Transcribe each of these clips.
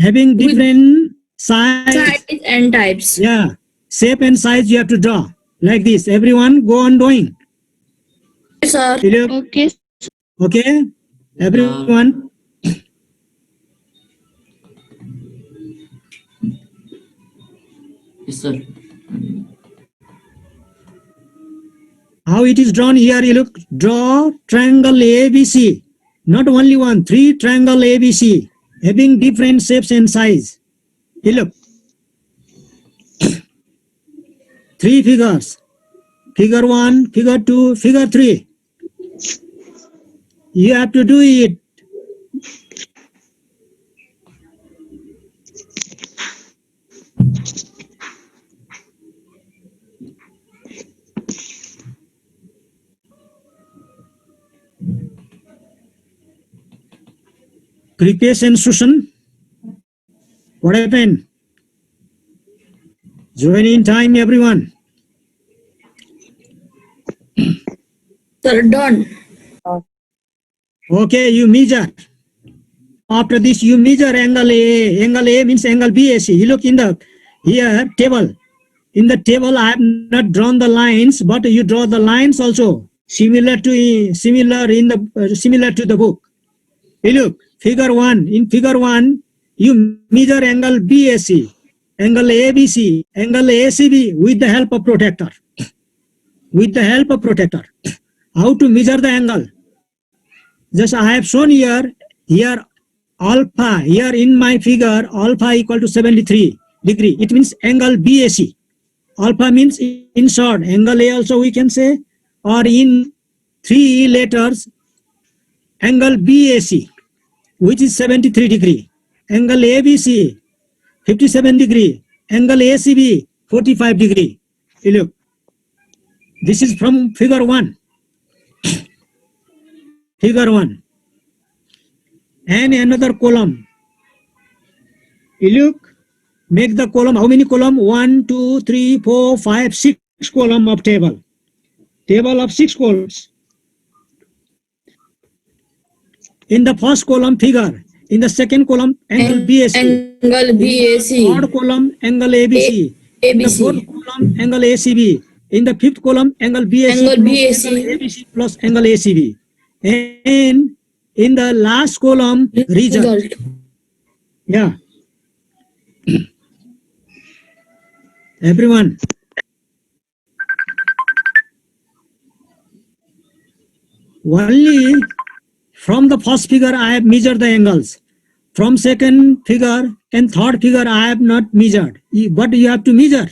having different size and types. Yeah, shape and size you have to draw like this. Everyone go on doing. Yes, sir. Okay. Okay, everyone. Yes, sir. How it is drawn here? You look. Draw triangle ABC. Not only one, 3 triangle ABC having different shapes and size. You look. 3 figures. Figure 1, figure 2, figure 3. You have to do it. Kripesh and Susan. What happened? Join in time, everyone. Sir, done. Okay, you measure. After this, you measure angle A. Angle A means angle BAC. You look in the here table. In the table, I have not drawn the lines, but you draw the lines also similar to the book. You look figure 1. In figure 1, you measure angle BAC, angle ABC, angle ACB with the help of protractor. With the help of protractor. How to measure the angle? Just I have shown here alpha, here in my figure, alpha equal to 73 degree. It means angle BAC. Alpha means in short, angle A also we can say, or in 3 letters, angle BAC, which is 73 degree. Angle ABC, 57 degree. Angle ACB, 45 degree. You look. This is from figure 1. Figure 1. And another column. You look, make the column. How many column? 1, 2, 3, 4, 5, 6 column of table. Table of 6 columns. In the first column, figure. In the second column, angle BAC. Angle BAC. In the third column, angle ABC. In the fourth column, angle ACB. In the fifth column, angle BAC. Angle plus BAC. Angle ABC plus angle ACB. And in the last column, result. Yeah. Everyone. Only from the first figure I have measured the angles. From second figure and third figure I have not measured. But you have to measure.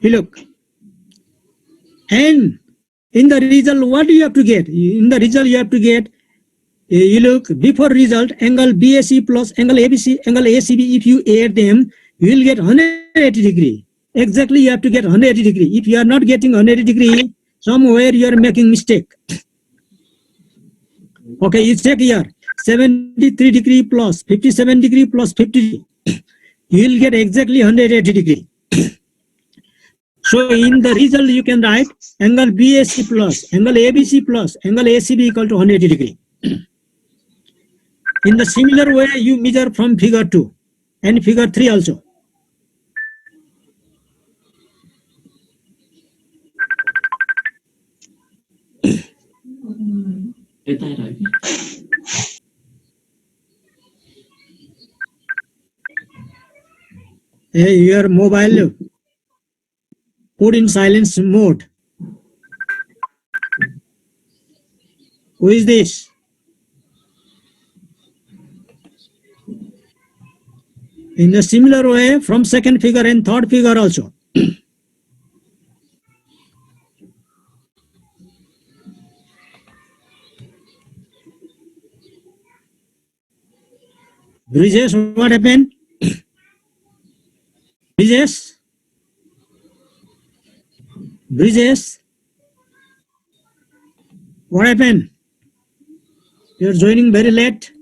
You look. And in the result, what do you have to get? In the result, you have to get, you look, before result, angle BAC plus angle ABC, angle ACB, if you add them, you will get 180 degree. Exactly, you have to get 180 degree. If you are not getting 180 degree, somewhere you are making mistake. Okay, you check here, 73 degree plus 57 degree plus 50. You will get exactly 180 degree. So in the result, you can write angle BAC plus angle ABC plus angle ACB equal to 180 degree. In the similar way, you measure from figure 2 and figure 3 also. Hey, your mobile put in silence mode. Who is this? In a similar way, from second figure and third figure also. Bridges, what happened? Bridges? Bridges? What happened? You're joining very late.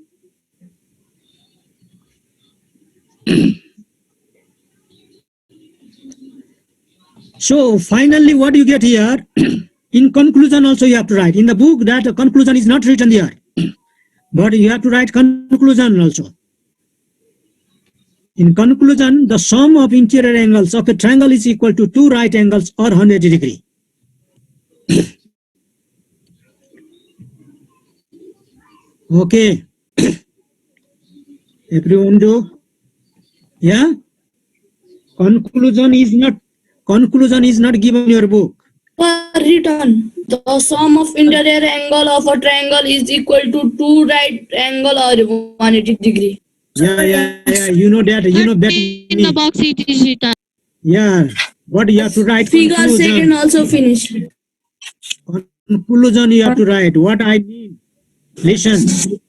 So finally, what you get here, in conclusion also you have to write. In the book, that conclusion is not written here. but you have to write conclusion also. In conclusion, the sum of interior angles of a triangle is equal to two right angles or 180 degree. Okay. Everyone do? Yeah? Conclusion is not given in your book. Written. The sum of interior angle of a triangle is equal to two right angle or 180 degree. Yeah. You know that. You know better than In the me. box it is written. Yeah. But you have to write Figure second conclusion. also finished. Conclusion you have to write. What I mean. Listen.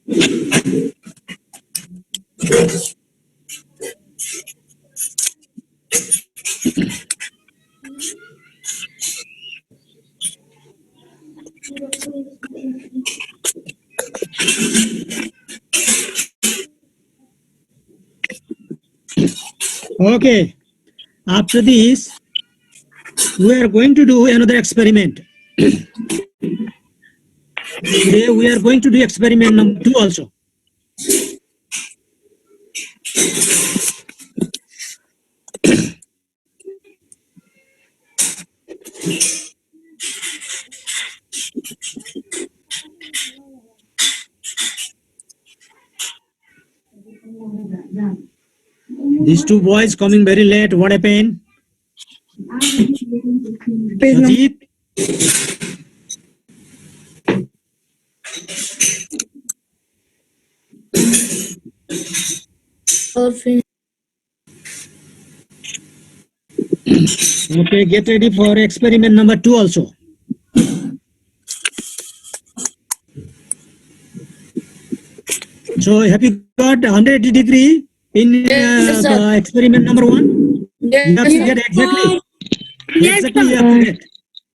Okay. After this, we are going to do another experiment. Today we are going to do experiment number 2 also. These two boys coming very late. What happened? Sajid? Or finished. Okay, get ready for experiment number 2 also. So have you got 180 degree in Yes, sir. the experiment number 1? You have to get exactly. Exactly you have to get.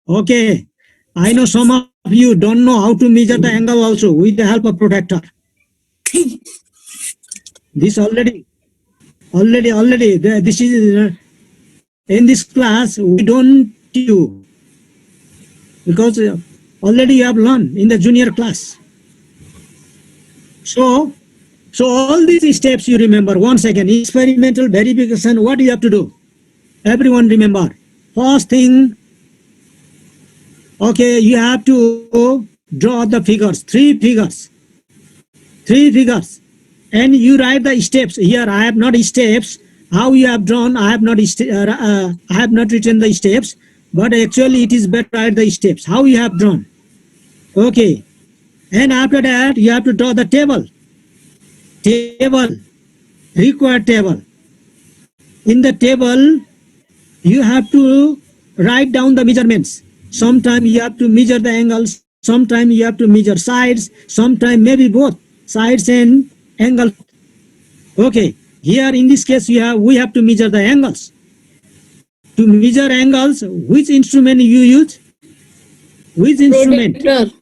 Okay. I know some of you don't know how to measure the angle also with the help of protractor. This already, this is in this class we don't do because already you have learned in the junior class. So all these steps you remember. Once again, experimental verification. What you have to do? Everyone remember. First thing, okay, you have to draw the figures. Three figures, and you write the steps. Here I have not steps. How you have drawn? I have not written the steps, but actually it is better write the steps. How you have drawn? Okay, and after that you have to draw the table. Required table. In the table, you have to write down the measurements. Sometimes you have to measure the angles, sometimes you have to measure sides, sometimes maybe both sides and angle. Okay, here in this case we have to measure the angles. To measure angles, which instrument you use? Which instrument? Protractor.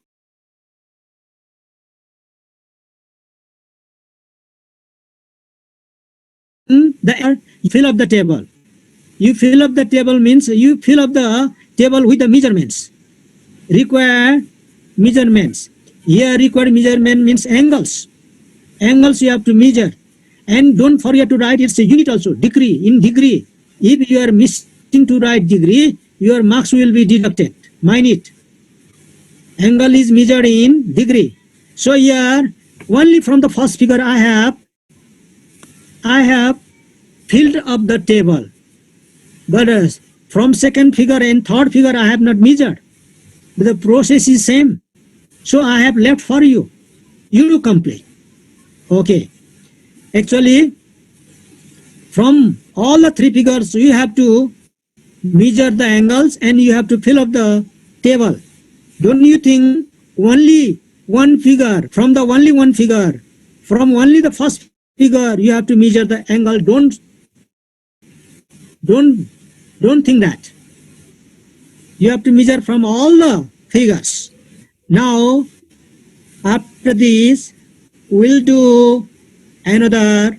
You fill up the table. You fill up the table means you fill up the table with the measurements. Required measurements. Here required measurement means angles. Angles you have to measure. And don't forget to write its unit also, degree, in degree. If you are missing to write degree, your marks will be deducted. Mind it. Angle is measured in degree. So here, only from the first figure I have filled up the table. But from second figure and third figure I have not measured. But the process is same. So I have left for you. You do complete. Okay. Actually, from all the three figures, you have to measure the angles and you have to fill up the table. Don't you think only one figure, from only the first figure, you have to measure the angle? Don't think that. You have to measure from all the figures. Now, after this, we'll do another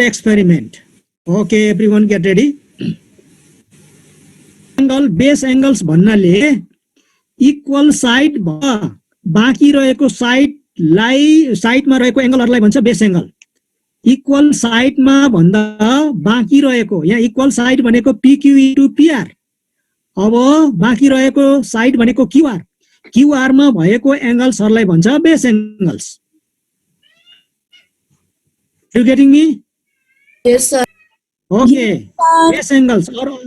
experiment. Okay, everyone get ready. Angle, base angles भन्नाले equal side बाँकी रहेको साइडमा रहेको एङ्गलहरूलाई भन्छ base angle. Equal साइडमा भन्दा बाँकी रहेको, यहाँ इक्वल साइड भनेको PQ इन्टु PR, अब बाँकी रहेको साइड भनेको QR, QR मा भएको एङ्गल्सहरूलाई भन्छ base angles. You getting me? Yes, sir. Okay, base angles, or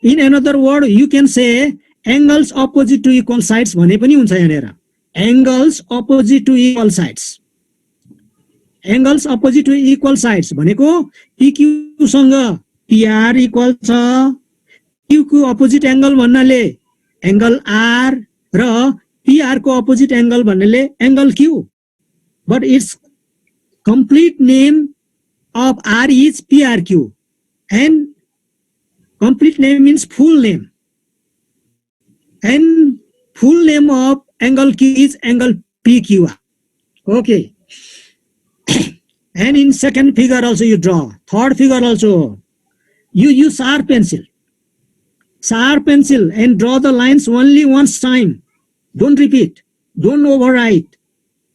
in another word you can say angles opposite to equal sides भने पनि हुन्छ यहाँनिर। Angles opposite to equal sides, angles opposite to equal sides भनेको PQ सँग PR equal छ, Q को opposite angle भन्नाले angle R र PR को अपोजिट एङ्गल भन्नाले angle Q, but its complete name of R is PRQ, and complete name means full name, and full name of angle Q is angle PQR. Okay. And in second figure also you draw, third figure also you use sharp pencil and draw the lines only once time. Don't repeat, don't overwrite.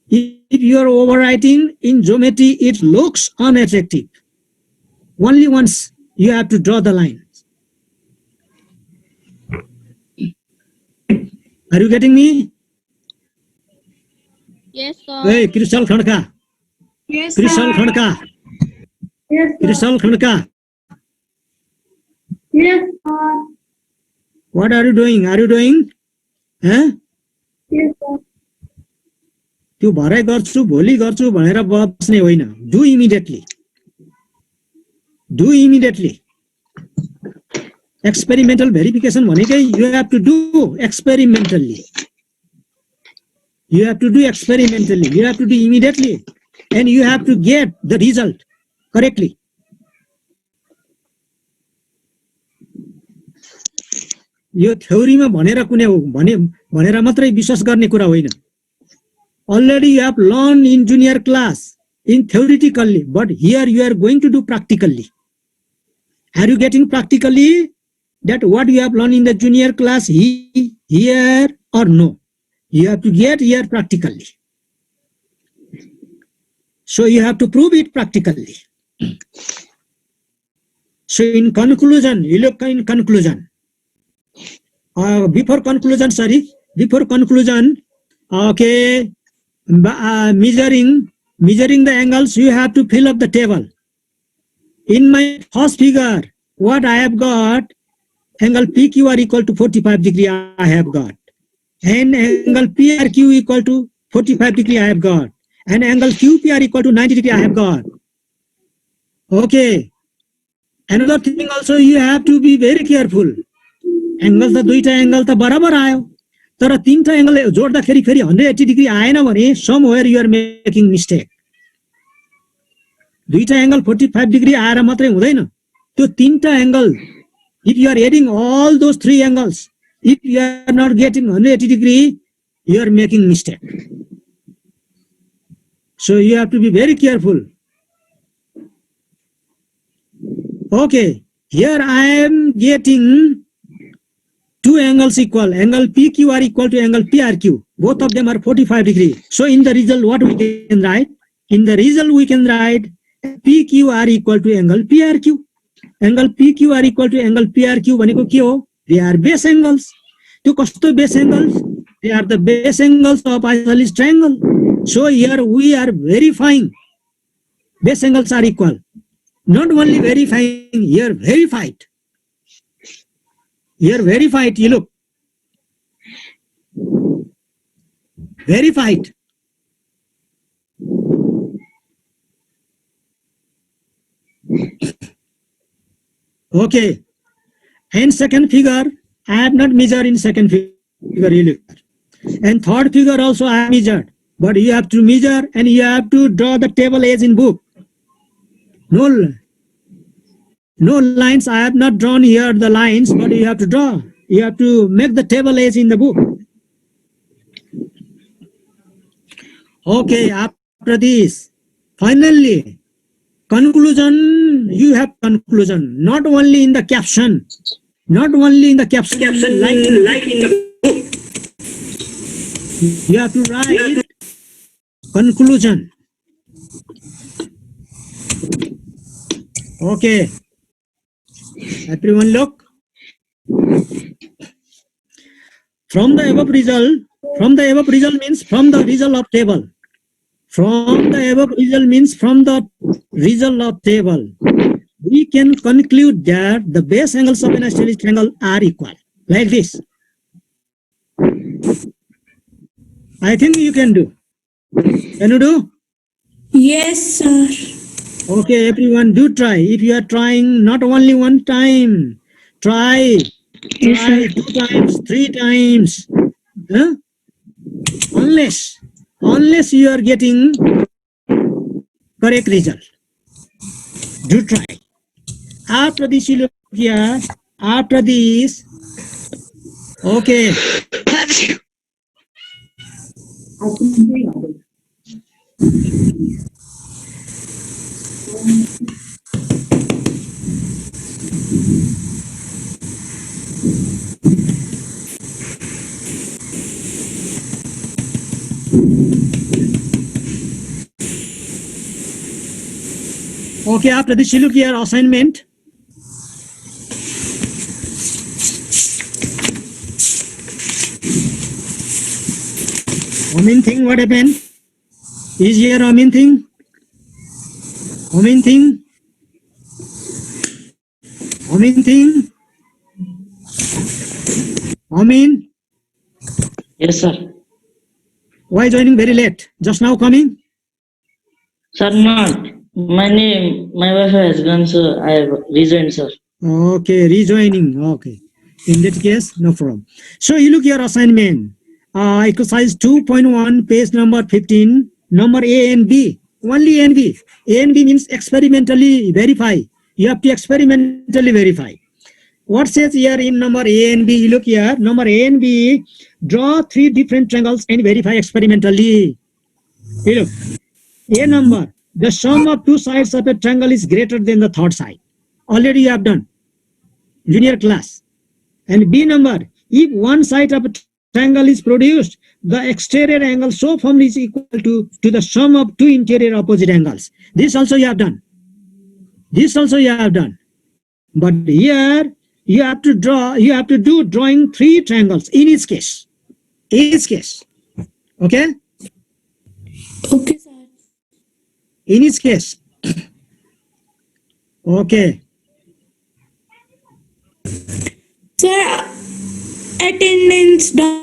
If you are overwriting in geometry, it looks unattractive. Only once you have to draw the lines. Are you getting me? Yes, sir. Hey, Krishal Khandka. Yes, Krishal Khandka. Yes, Krishal Khandka. Yes, sir. What are you doing? Are you doing? Huh? Yes, sir. त्यो भरे गर्छु भोलि गर्छु भनेर बस्ने होइन। Do immediately, do immediately. Experimental verification भनेकै you have to do experimentally, you have to do experimentally, you have to do immediately, and you have to get the result correctly. यो थ्योरीमा भनेर कुनै भनेर मात्रै विश्वास गर्ने कुरा होइन। Already you have learned in junior class in theoretically, but here you are going to do practically. Are you getting practically that what you have learned in the junior class here or no? You have to get here practically. So you have to prove it practically. So in conclusion, you look in conclusion. Before conclusion, okay, measuring the angles, you have to fill up the table. In my first figure, what I have got, angle PQR equal to 45 degree I have got, and angle PRQ equal to 45 degree I have got, and angle QPR equal to 90 degree I have got. Okay, another thing also you have to be very careful. Angle त दुईटा angle त बराबर आयो, तर तीनटा angle जोड्दाखेरि फेरि 180 degree आएन भने somewhere you are making mistake. दुईटा एंगल 45 डिग्री आएर मात्रै हुँदैन, त्यो तीनटा angle, if you are adding all those three angles, if you are not getting 180 degree, you are making mistake. So you have to be very careful. Okay, here I am getting two angles equal, angle PQR equal to angle PRQ. Both of them are 45 degree. So in the result, what we can write? In the result, we can write PQR equal to angle PRQ. Angle PQR equal to angle PRQ भनेको के हो? They are base angles. त्यो कस्तो base angles? They are the base angles of isosceles triangle. So here we are verifying base angles are equal. Not only verifying, here verified. Here verified, you look. Verified. Okay. And second figure, I have not measured in second figure, you look. And third figure also I have measured. But you have to measure and you have to draw the table as in book. No lines, I have not drawn here the lines, but you have to draw. You have to make the table as in the book. Okay, after this, finally, conclusion, you have conclusion, not only in the caption, like in the book. You have to write conclusion. Okay. Everyone look. From the above result means from the result of table. From the above result means from the result of table. We can conclude that the base angles of an isosceles triangle are equal. Like this. I think you can do. Can you do? Yes, sir. Okay, everyone do try. If you are trying not only one time, try 2 times, 3 times. Huh? Unless you are getting correct result. Do try. After this, you look here. After this, okay. Okay, after this, you look here assignment. Main thing, what happened? Is here main thing? Main thing? Main thing? Amin? Yes, sir. Why joining very late? Just now coming? Sir, not. My name, my wife has gone, sir. I have resigned, sir. Okay, rejoining. Okay. In that case, no problem. So you look your assignment. Exercise 2.1, page number 15, number A and B. Only A and B. A and B means experimentally verify. You have to experimentally verify. What says here in number A and B? You look here, number A and B, draw 3 different triangles and verify experimentally. You look, A number, the sum of 2 sides of a triangle is greater than the third side. Already you have done. Linear class. And B number, if one side of a triangle is produced, the exterior angle so formed is equal to the sum of 2 interior opposite angles. This also you have done. This also you have done. But here you have to do drawing 3 triangles in each case. In each case. Okay? Okay, sir. In each case. Okay. Sir, attendance done.